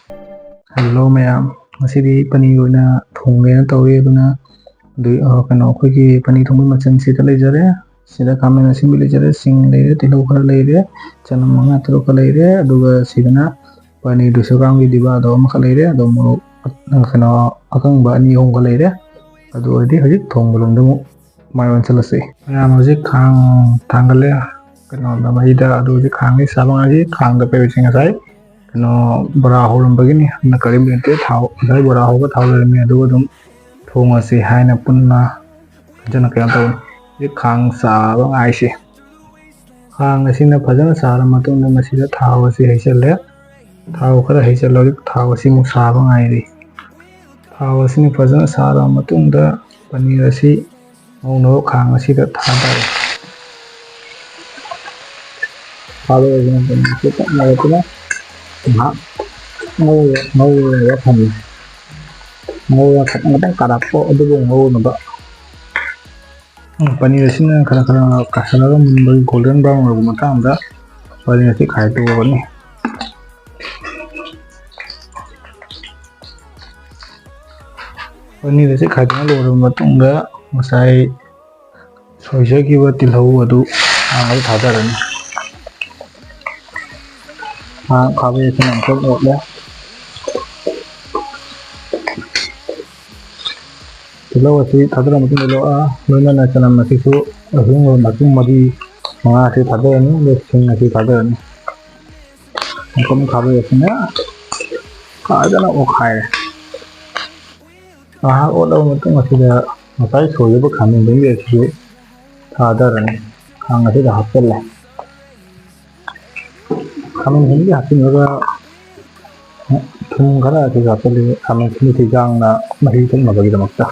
Hello mayam, masidi paneer oina thongena tawri aduna kano akhoi paneer thongba machan sida leijare sida khamen asimbi leijare sing leire tilau khara leire chanam manga taruk leire aduga sidana paneer 200 gram gi diba do ma leire ado morok kano akangba ani hom ga leire adu odi hajik thongba longda mu maiwan chalase mayam hajik khang thangale kano da maida adu hajik khang ni sabang agi khang da pe chinga sai kano bora holam bagini na karim lente thau dai bora hoga thau le me adu dum thonga si haina punna jana kya taw ye khang sa ba ngai si khang asina phajana sara matung na masida thau asi haisale thau khara haisalo thau asi mu sa ba ngai ri thau asini phajana sara matung da paneer asi ngauno khang asi da tha da thau le jana paneer ta na ta ngau ya thang ngau ya khat ngadang karak po adu ngau na ba paneer asina khara kasala mun golden brown ro matang da paneer asi khai to ba ni paneer asi khai na lo ro matung da masai soija ki ba tilhau adu angai thada ran khabe asina ko le tilau asi thadra matung lo a loina na chanam asi su ahung lo matung madi manga asi thadra ni le sing asi thadra ni kom khabe asina ka jana o khai o lo matung asi da masai soye ba khamen ding le su thadra ni khang asi da hapel le khamen hindi hapin ga thum khara asi ga pele khamen thini thi jang na mahi thum ma bagi damakta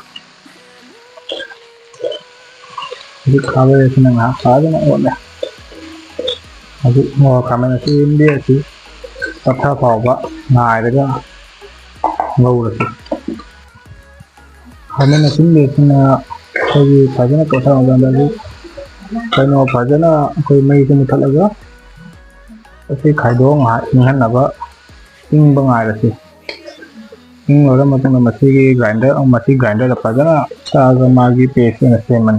di khabe asina na ka jana o le adu mo khamen asi india si patha pawa ngai daga ngau ra si khamen asi le sina koi phajana ko tha ngam da di kaino phajana koi mai se muthalaga asi khaido nga inghan na ba ing ba ngai ra si ing ora matung na masi gi grinder ang masi grinder da phajana sa ga magi paste na seman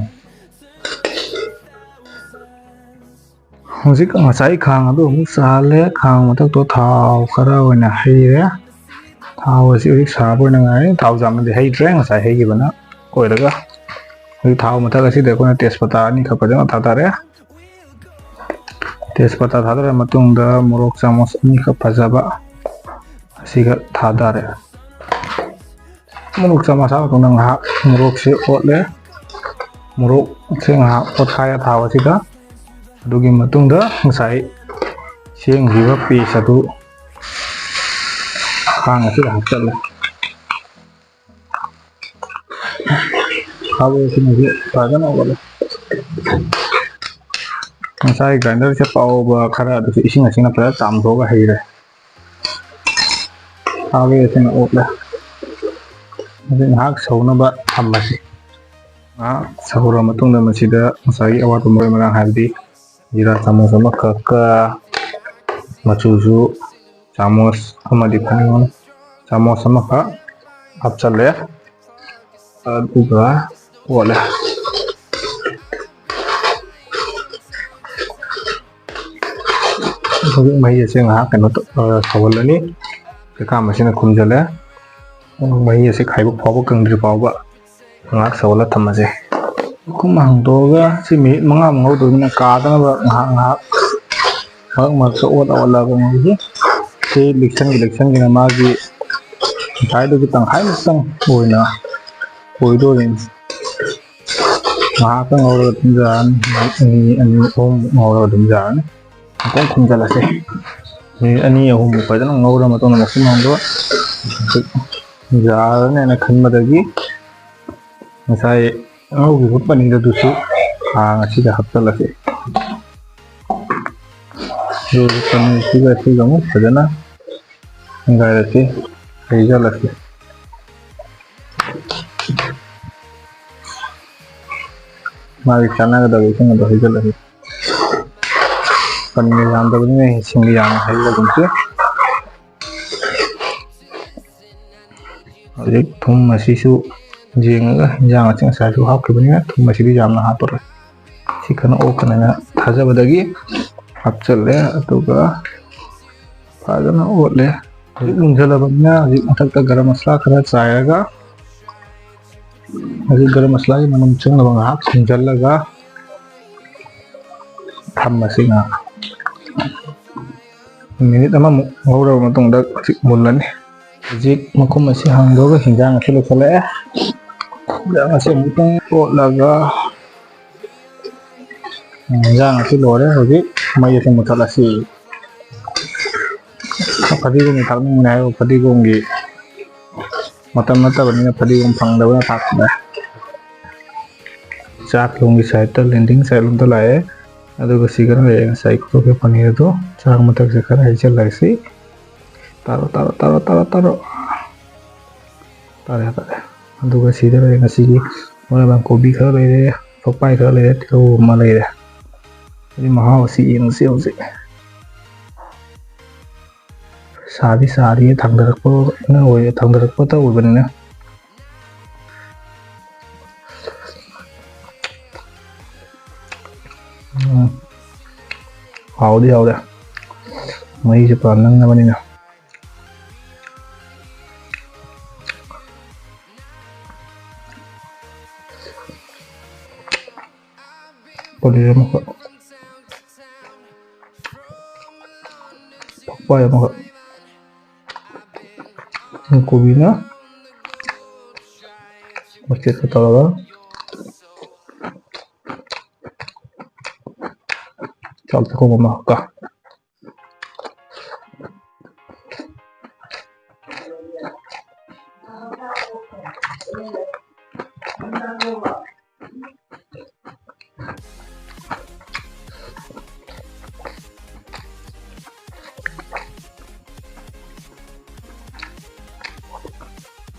hojik ngasai khang adu mu sale khang matak to thau khara oina heire thau asi hojik sa bo na ngai thau jam de hei tre ngasai hei gi bana koi daga hoi thau matak asi de ko na tejpata ni kha phajana tha tare tejpata tha tare matung da morok chamos ni kha phajaba asi ga tha tare morok chamos sa ko na ha morok se otle morok se ha ot khaya thau asi ga adugi matung da ngasai siang jiwa pi satu khang asi da hapal le khabe sini ji phajana wala ngasai grinder se pau ba khara adu ising asing na pra cham tho ga hei re khabe sini otla adin hak sauna ba thamasi sahura matung da masida ngasai awat pemoi marang habdi jira chamos ama ka machuju chamos ama di panon chamos ama ka hapchale aduga wala hobi mai ase nga kano to sawalani ka masina khumjale mai ase khaibu phawa kangdri pawba ngak sawala thamaje kumang doga si mi manga mangau do na ka da ba nga ma so oda wala ga ngi si election gi ma gi dai do gi tang hai tang oina do rin ma ka ngoro dum jan ani om ngoro dum jan ko khumjala se ni ani ahum pa jana ngoro ma to na si mang do ja ne na khan ma da gi ngasai ngau gi bu paneer da du su ngasi da haptala se do paneer si ga mu phajana ngai ra se haijala se mari chana ga da sing da haijala se paneer yam da ni sing yam haijala se Hꯧjik thum asisu jengaga hinjang asi ngasaisu hapkhibaniga thum asidi yamna happaroi. Si kana okana thajabadagi hapchalle aduga fajana otle. Hꯧjik mungjalabaniga houjik mathakta garam masala khara chairaga houjik garam masalagi manam changnaba ngahak sungjallaga thammasi nga minute amamuk ngawraba matungda houjik mullani. Houjik makhum asi hangdoga hinjang asi loisala'e. Hinjang asi amutang otlaga hinjang asi lore. Houjik mai asi muthalasi. Fadigomgi thakningmani haiba fadigomgi matam nattabanina fadigom phangdabana thakkhre. Chak lomgi side ta landing side lomda la'e. Aduga sigara la'e ngasai khurokhe paneer do chak mathakse khara haichallagsi. Taro tare. Aduga sida la'e ngasigi morabang kobi khara leire, pakpai khara leire, tilo ama leire. Jadi mahau asi yengsi houjik. Sari thangdarakpa na oye thangdarakpa ta oibanina. Haude maise pura nangnabanina. Paneer amukha pakpai amukha kobina machetka tawraga chaltakom ama hakka.